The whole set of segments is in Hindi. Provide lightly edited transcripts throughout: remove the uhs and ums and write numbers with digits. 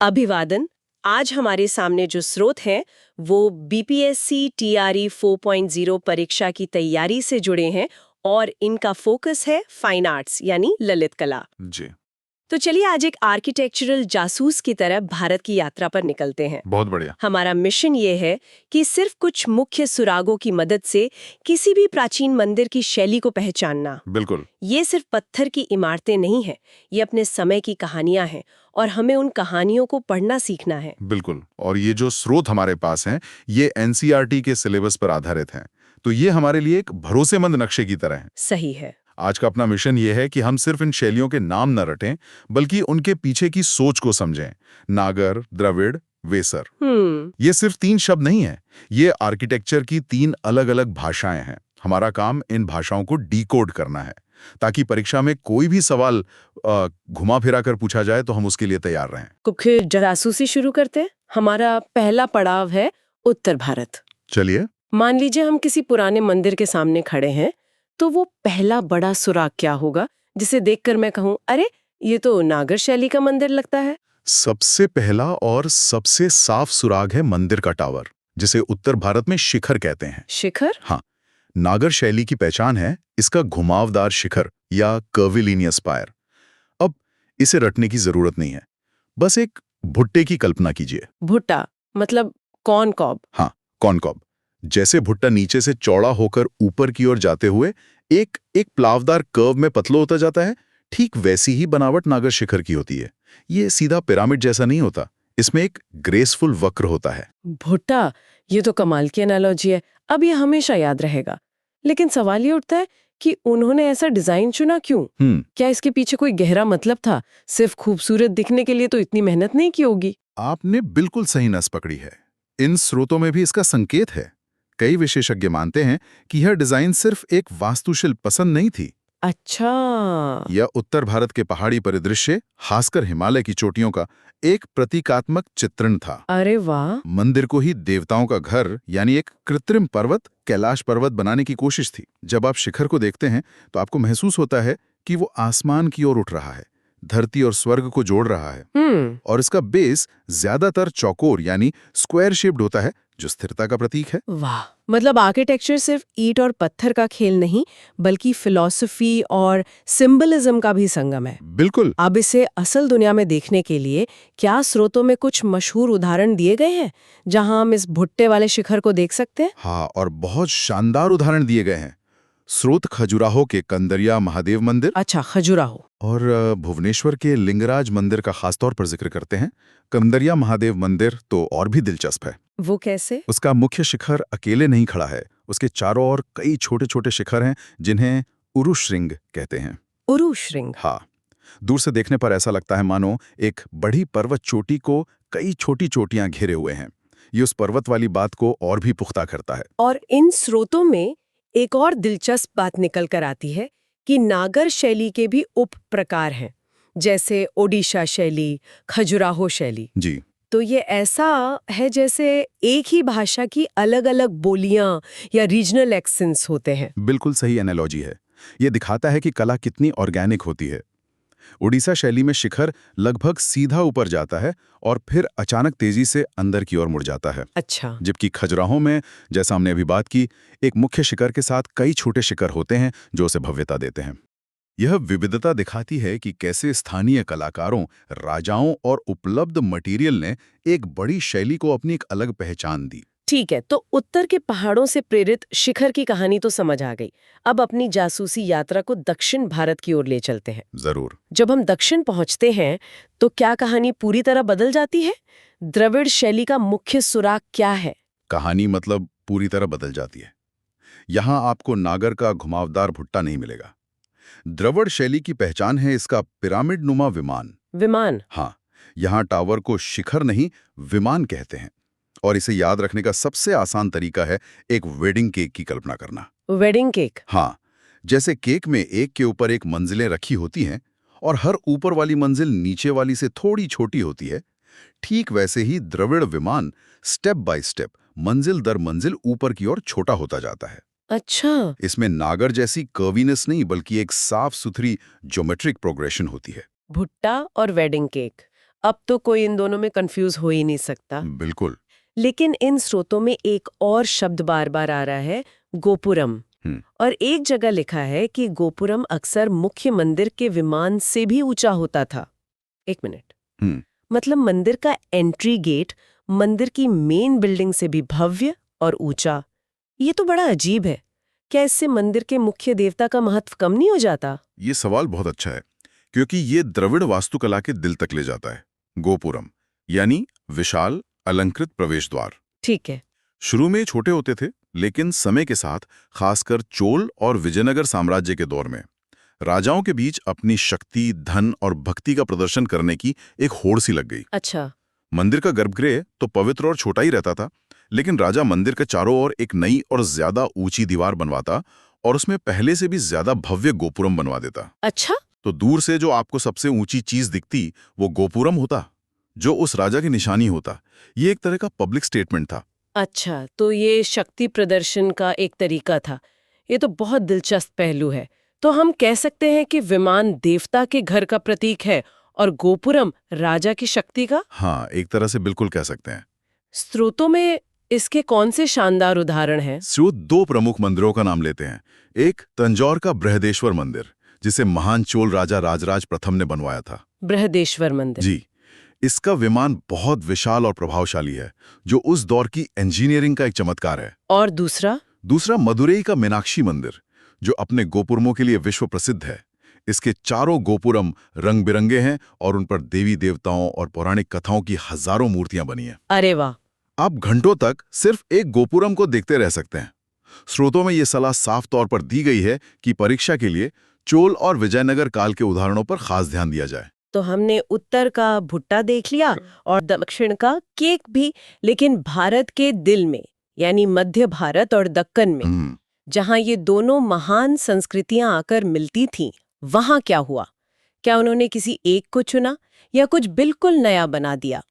अभिवादन। आज हमारे सामने जो स्रोत हैं वो बीपीएससी टीआरई 4.0 परीक्षा की तैयारी से जुड़े हैं और इनका फोकस है फाइन आर्ट्स यानी ललित कला। जी। तो चलिए आज एक आर्किटेक्चरल जासूस की तरह भारत की यात्रा पर निकलते हैं। बहुत बढ़िया। हमारा मिशन ये है कि सिर्फ कुछ मुख्य सुरागों की मदद से किसी भी प्राचीन मंदिर की शैली को पहचानना। बिल्कुल। ये सिर्फ पत्थर की इमारतें नहीं हैं, ये अपने समय की कहानियां हैं और हमें उन कहानियों को पढ़ना सीखना है। बिल्कुल। और ये जो स्रोत हमारे पास हैं, ये एनसीईआरटी के सिलेबस पर आधारित हैं। तो ये हमारे लिए एक भरोसेमंद नक्शे की तरह है। सही है। आज का अपना मिशन ये है कि हम सिर्फ इन शैलियों के नाम न रटें, बल्कि उनके पीछे की सोच को समझें। नागर, द्रविड़, वेसर, ये सिर्फ 3 शब्द नहीं है, ये आर्किटेक्चर की 3 अलग-अलग भाषाएं हैं। हमारा काम इन भाषाओं को डिकोड करना है, ताकि परीक्षा में कोई भी सवाल घुमा फिरा कर पूछा जाए तो हम उसके लिए तैयार रहें। कुछ जासूसी शुरू करते हैं। हमारा पहला पड़ाव है उत्तर भारत। चलिए। मान लीजिए हम किसी पुराने मंदिर के सामने खड़े हैं, तो वो पहला बड़ा सुराग क्या होगा जिसे देखकर मैं कहूँ, अरे ये तो नागर शैली का मंदिर लगता है। सबसे पहला और सबसे साफ सुराग है मंदिर का टावर, जिसे उत्तर भारत में शिखर कहते हैं। शिखर? हाँ, नागर शैली की पहचान है इसका घुमावदार शिखर या कर्विलिनियस स्पायर। अब इसे रटने की जरूरत नहीं है, बस एक भुट्टे की कल्पना कीजिए। भुट्टा मतलब कॉर्न कॉब? हाँ, कॉर्न कॉब। जैसे भुट्टा नीचे से चौड़ा होकर ऊपर की ओर जाते हुए एक एक प्लावदार कर्व में पतला होता जाता है, ठीक वैसी ही बनावट नागर शिखर की होती है। ये सीधा पिरामिड जैसा नहीं होता, इसमें एक ग्रेसफुल वक्र होता है। भुट्टा, ये तो कमाल की एनालॉजी है। अब ये हमेशा याद रहेगा। लेकिन सवाल ये उठता है कि उन्होंने ऐसा डिजाइन चुना क्यों? क्या इसके पीछे कोई गहरा मतलब था? सिर्फ खूबसूरत दिखने के लिए तो इतनी मेहनत नहीं की होगी। आपने बिल्कुल सही नस पकड़ी है। इन स्रोतों में भी इसका संकेत है। कई विशेषज्ञ मानते हैं कि यह डिजाइन सिर्फ एक वास्तुशिल्प पसंद नहीं थी। अच्छा। यह उत्तर भारत के पहाड़ी परिदृश्य, खासकर हिमालय की चोटियों का एक प्रतीकात्मक चित्रण था। अरे वाह। मंदिर को ही देवताओं का घर यानी एक कृत्रिम पर्वत, कैलाश पर्वत बनाने की कोशिश थी। जब आप शिखर को देखते हैं तो आपको महसूस होता है कि वो आसमान की ओर उठ रहा है, धरती और स्वर्ग को जोड़ रहा है। और इसका बेस ज्यादातर चौकोर यानी स्क्वायर शेप्ड होता है, जो स्थिरता का प्रतीक है। वाह, मतलब आर्किटेक्चर सिर्फ ईंट और पत्थर का खेल नहीं, बल्कि फिलॉसफी और सिंबलिज्म का भी संगम है। बिल्कुल। अब इसे असल दुनिया में देखने के लिए क्या स्रोतों में कुछ मशहूर उदाहरण दिए गए हैं जहां हम इस भुट्टे वाले शिखर को देख सकते हैं? हाँ, और बहुत शानदार उदाहरण दिए गए हैं। स्रोत खजुराहो के कंदरिया महादेव मंदिर। अच्छा, खजुराहो। और भुवनेश्वर के लिंगराज मंदिर का खासतौर पर जिक्र करते हैं। कंदरिया महादेव मंदिर तो और भी दिलचस्प है। वो कैसे? उसका मुख्य शिखर अकेले नहीं खड़ा है, उसके चारों ओर कई छोटे छोटे शिखर हैं जिन्हें उरुश्रृंग कहते हैं। उरुश्रृंग? हाँ, दूर से देखने पर ऐसा लगता है मानो एक बड़ी पर्वत चोटी को कई छोटी चोटियां घेरे हुए हैं। ये उस पर्वत वाली बात को और भी पुख्ता करता है। और इन स्रोतों में एक और दिलचस्प बात निकल कर आती है कि नागर शैली के भी उप प्रकार हैं, जैसे ओडिशा शैली, खजुराहो शैली। जी। तो ये ऐसा है जैसे एक ही भाषा की अलग-अलग बोलियां या रीजनल एक्सेंट्स होते हैं। बिल्कुल सही एनालॉजी है। ये दिखाता है कि कला कितनी ऑर्गेनिक होती है। उड़ीसा शैली में शिखर लगभग सीधा ऊपर जाता है और फिर अचानक तेजी से अंदर की ओर मुड़ जाता है। अच्छा। जबकि खजुराहो में, जैसा हमने अभी बात की, एक मुख्य शिखर के साथ कई छोटे शिखर होते हैं जो उसे भव्यता देते हैं। यह विविधता दिखाती है कि कैसे स्थानीय कलाकारों, राजाओं और उपलब्ध मटेरियल ने एक बड़ी शैली को अपनी एक अलग पहचान दी। ठीक है, तो उत्तर के पहाड़ों से प्रेरित शिखर की कहानी तो समझ आ गई। अब अपनी जासूसी यात्रा को दक्षिण भारत की ओर ले चलते हैं। जरूर। जब हम दक्षिण पहुंचते हैं तो क्या कहानी पूरी तरह बदल जाती है? द्रविड़ शैली का मुख्य सुराग क्या है? कहानी मतलब पूरी तरह बदल जाती है। यहाँ आपको नागर का घुमावदार भुट्टा नहीं मिलेगा। द्रविड़ शैली की पहचान है इसका पिरामिड नुमा विमान। विमान? हाँ, यहाँ टावर को शिखर नहीं, विमान कहते हैं। और इसे याद रखने का सबसे आसान तरीका है एक वेडिंग केक की कल्पना करना। Wedding cake? हाँ, जैसे केक में एक के ऊपर एक मंजिलें रखी होती हैं और हर ऊपर वाली मंजिल नीचे वाली से थोड़ी छोटी होती है, ठीक वैसे ही द्रविड़ विमान स्टेप बाय स्टेप, मंजिल दर मंजिल ऊपर की ओर छोटा होता जाता है। अच्छा। इसमें नागर जैसी कर्वीनेस नहीं, बल्कि एक साफ सुथरी ज्योमेट्रिक प्रोग्रेशन होती है। भुट्टा और वेडिंग केक, अब तो कोई इन दोनों में कंफ्यूज हो ही नहीं सकता। बिल्कुल। लेकिन इन स्रोतों में एक और शब्द बार बार आ रहा है, गोपुरम। और एक जगह लिखा है कि गोपुरम अक्सर मुख्य मंदिर के विमान से भी ऊंचा होता था। एक मिनट, मतलब मंदिर का एंट्री गेट मंदिर की मेन बिल्डिंग से भी भव्य और ऊंचा। ये तो बड़ा अजीब है। क्या इससे मंदिर के मुख्य देवता का महत्व कम नहीं हो जाता? ये सवाल बहुत अच्छा है, क्योंकि ये द्रविड़ वास्तुकला के दिल तक ले जाता है। गोपुरम यानी विशाल अलंकृत प्रवेश द्वार। ठीक है। शुरू में छोटे होते थे, लेकिन समय के साथ खासकर चोल और विजयनगर साम्राज्य के दौर में राजाओं के बीच अपनी शक्ति, धन और भक्ति का प्रदर्शन करने की एक होड़ सी लग गई। अच्छा। मंदिर का गर्भगृह तो पवित्र और छोटा ही रहता था, लेकिन राजा मंदिर के चारों ओर एक नई और ज्यादा ऊंची दीवार बनवाता और उसमें पहले से भी ज्यादा भव्य गोपुरम बनवा देता। अच्छा। तो दूर से जो आपको सबसे ऊंची चीज दिखती वो गोपुरम होता, जो उस राजा की निशानी होता। ये एक तरह का पब्लिक स्टेटमेंट था। अच्छा, तो ये शक्ति प्रदर्शन का एक तरीका था। ये तो बहुत दिलचस्प पहलू है। तो हम कह सकते हैं कि विमान देवता के घर का प्रतीक है और गोपुरम राजा की शक्ति का? हाँ, एक तरह से बिल्कुल कह सकते हैं। स्रोतों में इसके कौन से शानदार उदाहरण हैं? स्रोत दो प्रमुख मंदिरों का नाम लेते हैं। एक तंजौर का बृहदेश्वर मंदिर, जिसे महान चोल राजा राजराज प्रथम ने बनवाया था। बृहदेश्वर मंदिर। जी, इसका विमान बहुत विशाल और प्रभावशाली है, जो उस दौर की इंजीनियरिंग का एक चमत्कार है। और दूसरा मदुरई का मीनाक्षी मंदिर, जो अपने गोपुरमों के लिए विश्व प्रसिद्ध है। इसके चारों गोपुरम रंग बिरंगे हैं और उन पर देवी देवताओं और पौराणिक कथाओं की हजारों मूर्तियां बनी हैं। अरे वाह! आप घंटों तक सिर्फ एक गोपुरम को देखते रह सकते हैं। स्रोतों में ये सलाह साफ तौर पर दी गई है कि परीक्षा के लिए चोल और विजयनगर काल के उदाहरणों पर खास ध्यान दिया जाए। तो हमने उत्तर का भुट्टा देख लिया और दक्षिण का केक भी, लेकिन भारत के दिल में यानी मध्य भारत और दक्कन में, जहां ये दोनों महान संस्कृतियां आकर मिलती थीं, वहां क्या हुआ? क्या उन्होंने किसी एक को चुना या कुछ बिल्कुल नया बना दिया?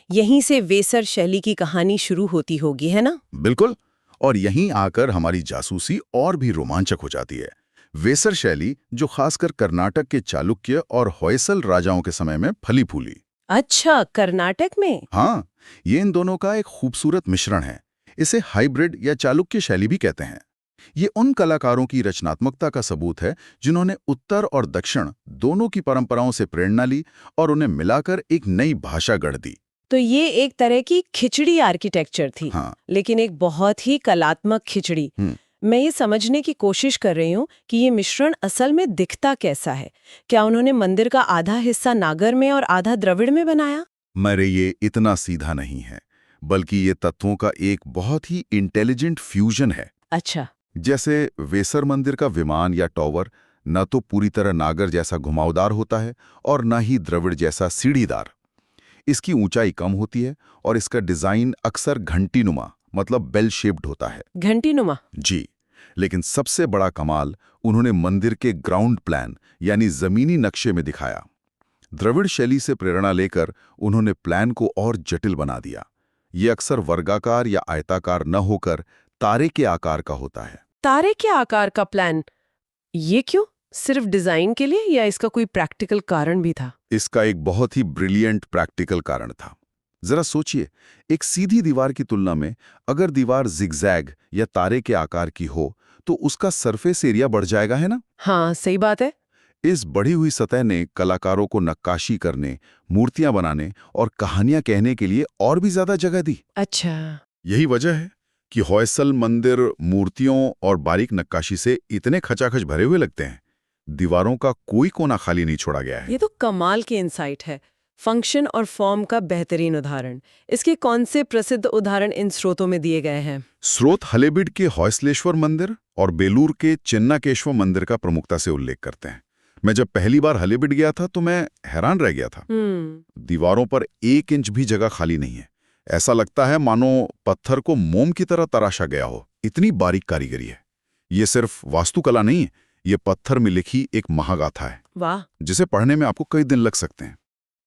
यहीं से वेसर शैली की कहानी शुरू होती होगी, है ना? बिल्कुल, और यहीं आकर हमारी जासूसी और भी रोमांचक हो जाती है। वेसर शैली, जो खासकर कर्नाटक के चालुक्य और होयसल राजाओं के समय में फली फूली। अच्छा, कर्नाटक में? हाँ, ये इन दोनों का एक खूबसूरत मिश्रण है। इसे हाइब्रिड या चालुक्य शैली भी कहते हैं। ये उन कलाकारों की रचनात्मकता का सबूत है जिन्होंने उत्तर और दक्षिण दोनों की परंपराओं से प्रेरणा ली और उन्हें मिलाकर एक नई भाषा गढ़ दी। तो ये एक तरह की खिचड़ी आर्किटेक्चर थी। हाँ। लेकिन एक बहुत ही कलात्मक खिचड़ी। मैं ये समझने की कोशिश कर रही हूँ कि ये मिश्रण असल में दिखता कैसा है। क्या उन्होंने मंदिर का आधा हिस्सा नागर में और आधा द्रविड़ में बनाया? मरे ये इतना सीधा नहीं है, बल्कि ये तत्वों का एक बहुत ही इंटेलिजेंट फ्यूजन है। अच्छा। जैसे वेसर मंदिर का विमान या टॉवर न तो पूरी तरह नागर जैसा घुमावदार होता है और न ही द्रविड़ जैसा सीढ़ीदार। इसकी ऊंचाई कम होती है और इसका डिजाइन अक्सर घंटीनुमा मतलब बेल शेप्ड होता है। घंटीनुमा? जी, लेकिन सबसे बड़ा कमाल उन्होंने मंदिर के ग्राउंड प्लान यानी जमीनी नक्शे में दिखाया। द्रविड़ शैली से प्रेरणा लेकर उन्होंने प्लान को और जटिल बना दिया। ये अक्सर वर्गाकार या आयताकार न होकर तारे के आकार का होता है। तारे के आकार का प्लान? ये क्यों? सिर्फ डिजाइन के लिए या इसका कोई प्रैक्टिकल कारण भी था? इसका एक बहुत ही ब्रिलियंट प्रैक्टिकल कारण था। जरा सोचिए, एक सीधी दीवार की तुलना में अगर दीवार जिगजैग या तारे के आकार की हो तो उसका सरफेस एरिया बढ़ जाएगा, है ना? हाँ, सही बात है। इस बढ़ी हुई सतह ने कलाकारों को नक्काशी करने, मूर्तियां बनाने और कहानियां कहने के लिए और भी ज्यादा जगह दी। अच्छा। यही वजह है कि होयसल मंदिर मूर्तियों और बारीक नक्काशी से इतने खचाखच भरे हुए लगते हैं। दीवारों का कोई कोना खाली नहीं छोड़ा गया है। ये तो कमाल की इंसाइट है। फंक्शन और फॉर्म का बेहतरीन उदाहरण। इसके कौन से प्रसिद्ध उदाहरण इन स्रोतों में दिए गए हैं? स्रोत हलेबीड के होयसलेश्वर मंदिर और बेलूर के चिन्नाकेश्वर मंदिर का प्रमुखता से उल्लेख करते हैं। मैं जब पहली बार हलेबीड गया था तो मैं हैरान रह गया था। दीवारों पर 1 इंच भी जगह खाली नहीं है। ऐसा लगता है मानो पत्थर को मोम की तरह तराशा गया हो। इतनी बारीक कारीगरी है। ये सिर्फ वास्तुकला नहीं है, ये पत्थर में लिखी एक महागाथा है। वाह! जिसे पढ़ने में आपको कई दिन लग सकते हैं।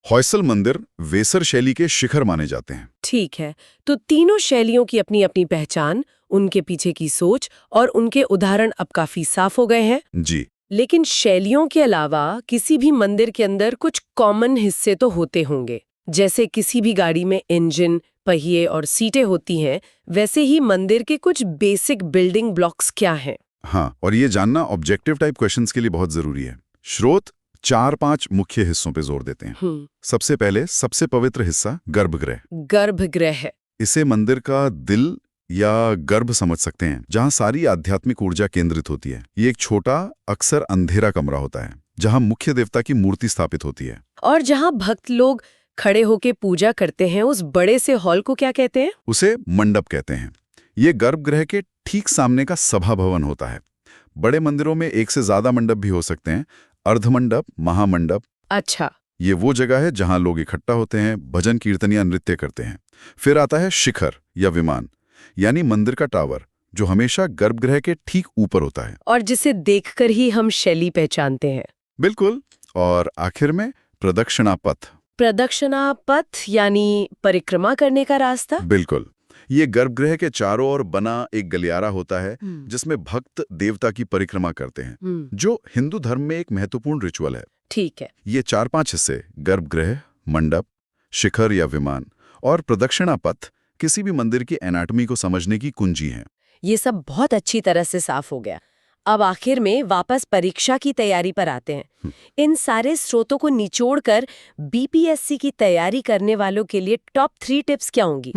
होयसल मंदिर वेसर शैली के शिखर माने जाते हैं। ठीक है, तो तीनों शैलियों की अपनी अपनी पहचान, उनके पीछे की सोच और उनके उदाहरण अब काफी साफ हो गए हैं। जी, लेकिन शैलियों के अलावा किसी भी मंदिर के अंदर कुछ कॉमन हिस्से तो होते होंगे। जैसे किसी भी गाड़ी में इंजन, पहिए और सीटें होती हैं, वैसे ही मंदिर के कुछ बेसिक बिल्डिंग ब्लॉक्स क्या हैं? हाँ, और ये जानना ऑब्जेक्टिव टाइप क्वेश्चंस के लिए बहुत जरूरी है। स्रोत 4-5 मुख्य हिस्सों पे जोर देते हैं। सबसे पहले सबसे पवित्र हिस्सा गर्भगृह। गर्भगृह। इसे मंदिर का दिल या गर्भ समझ सकते हैं, जहां सारी आध्यात्मिक ऊर्जा केंद्रित होती है। ये एक छोटा, अक्सर अंधेरा कमरा होता है, जहां मुख्य देवता की मूर्ति स्थापित होती है। और जहां भक्त लोग खड़े होके पूजा करते हैं, उस बड़े से हॉल को क्या कहते हैं? उसे मंडप कहते हैं। ये गर्भगृह के ठीक सामने का सभा भवन होता है। बड़े मंदिरों में एक से ज्यादा मंडप भी हो सकते हैं, अर्धमंडप, महामंडप। अच्छा। ये वो जगह है जहां लोग इकट्ठा होते हैं, भजन कीर्तन या नृत्य करते हैं। फिर आता है शिखर या विमान, यानी मंदिर का टावर, जो हमेशा गर्भगृह के ठीक ऊपर होता है और जिसे देखकर ही हम शैली पहचानते हैं। बिल्कुल। और आखिर में प्रदक्षिणा पथ। प्रदक्षिणा पथ यानी परिक्रमा करने का रास्ता? बिल्कुल। ये गर्भगृह के चारों ओर बना एक गलियारा होता है, जिसमें भक्त देवता की परिक्रमा करते हैं, जो हिंदू धर्म में एक महत्वपूर्ण रिचुअल है। ठीक है। ये 4-5 हिस्से, गर्भगृह, मंडप, शिखर या विमान और प्रदक्षिणा पथ, किसी भी मंदिर की एनाटॉमी को समझने की कुंजी हैं। ये सब बहुत अच्छी तरह से साफ हो गया। अब आखिर में वापस परीक्षा की तैयारी पर आते हैं। इन सारे स्रोतों को निचोड़कर बीपीएससी की तैयारी करने वालों के लिए टॉप 3 टिप्स क्या होंगी?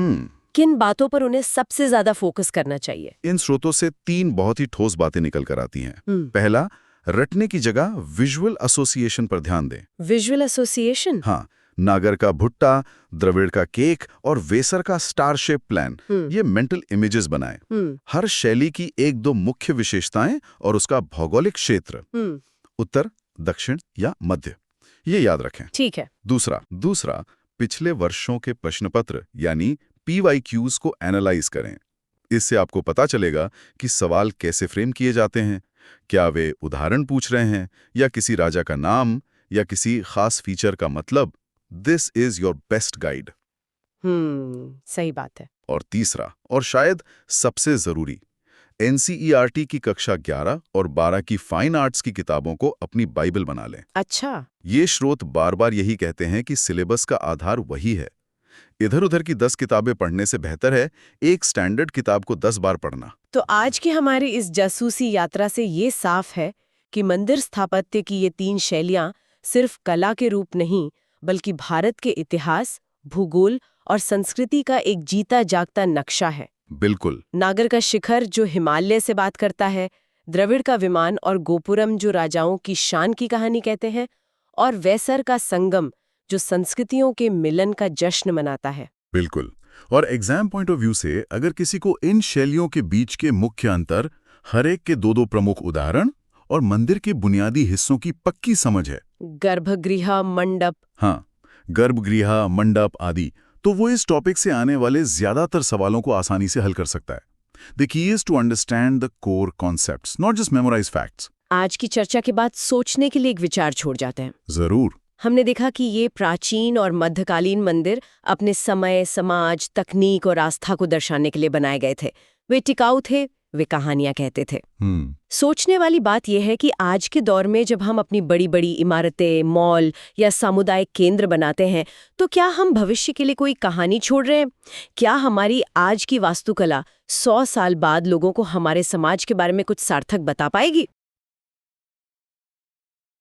किन बातों पर उन्हें सबसे ज्यादा फोकस करना चाहिए? इन स्रोतों से 3 बहुत ही ठोस बातें निकल कर आती हैं। पहला, रटने की जगह विजुअल एसोसिएशन पर ध्यान दें। Visual association? हाँ, नागर का भुट्टा, द्रविड़ का केक और वेसर का स्टार शेप प्लान, ये मेंटल इमेजेस बनाएं। हर शैली की 1-2 मुख्य विशेषताएं और उसका भौगोलिक क्षेत्र, उत्तर, दक्षिण या मध्य, ये याद रखें। ठीक है। दूसरा, पिछले वर्षों के प्रश्नपत्र यानी PYQs को एनालाइज करें। इससे आपको पता चलेगा कि सवाल कैसे फ्रेम किए जाते हैं। क्या वे उदाहरण पूछ रहे हैं, या किसी राजा का नाम, या किसी खास फीचर का मतलब। This is your best guide. सही बात है। और तीसरा, और शायद सबसे जरूरी, NCERT की कक्षा 11 और 12 की फाइन आर्ट्स की किताबों को अपनी बाइबल बना लें। अच्छा। ये स्रोत बार बार यही कहते हैं कि सिलेबस का आधार वही है। इधर उधर की 10 किताबें पढ़ने से बेहतर है एक स्टैंडर्ड किताब को 10 बार पढ़ना। तो आज की हमारी इस जासूसी यात्रा से ये साफ है कि मंदिर स्थापत्य की ये 3 शैलियां सिर्फ कला के रूप नहीं, बल्कि भारत के इतिहास, भूगोल और संस्कृति का एक जीता जागता नक्शा है। बिल्कुल। नागर का शिखर जो हिमालय से बात करता है, द्रविड़ का विमान और गोपुरम जो राजाओं की शान की कहानी कहते हैं, और वेसर का संगम जो संस्कृतियों के मिलन का जश्न मनाता है। बिल्कुल। और एग्जाम पॉइंट ऑफ व्यू से अगर किसी को इन शैलियों के बीच के मुख्य अंतर, हर एक के 2-2 प्रमुख उदाहरण और मंदिर के बुनियादी हिस्सों की पक्की समझ है, गर्भगृह, मंडप, हाँ, गर्भगृह, मंडप आदि, तो वो इस टॉपिक से आने वाले ज्यादातर सवालों को आसानी से हल कर सकता है। The key is to understand the core concepts, not just memorize facts. आज की चर्चा के बाद सोचने के लिए एक विचार छोड़ जाते हैं। जरूर। हमने देखा कि ये प्राचीन और मध्यकालीन मंदिर अपने समय, समाज, तकनीक और आस्था को दर्शाने के लिए बनाए गए थे। वे टिकाऊ थे, वे कहानियां कहते थे। सोचने वाली बात यह है कि आज के दौर में जब हम अपनी बड़ी बड़ी इमारतें, मॉल या सामुदायिक केंद्र बनाते हैं, तो क्या हम भविष्य के लिए कोई कहानी छोड़ रहे हैं? क्या हमारी आज की वास्तुकला 100 साल बाद लोगों को हमारे समाज के बारे में कुछ सार्थक बता पाएगी?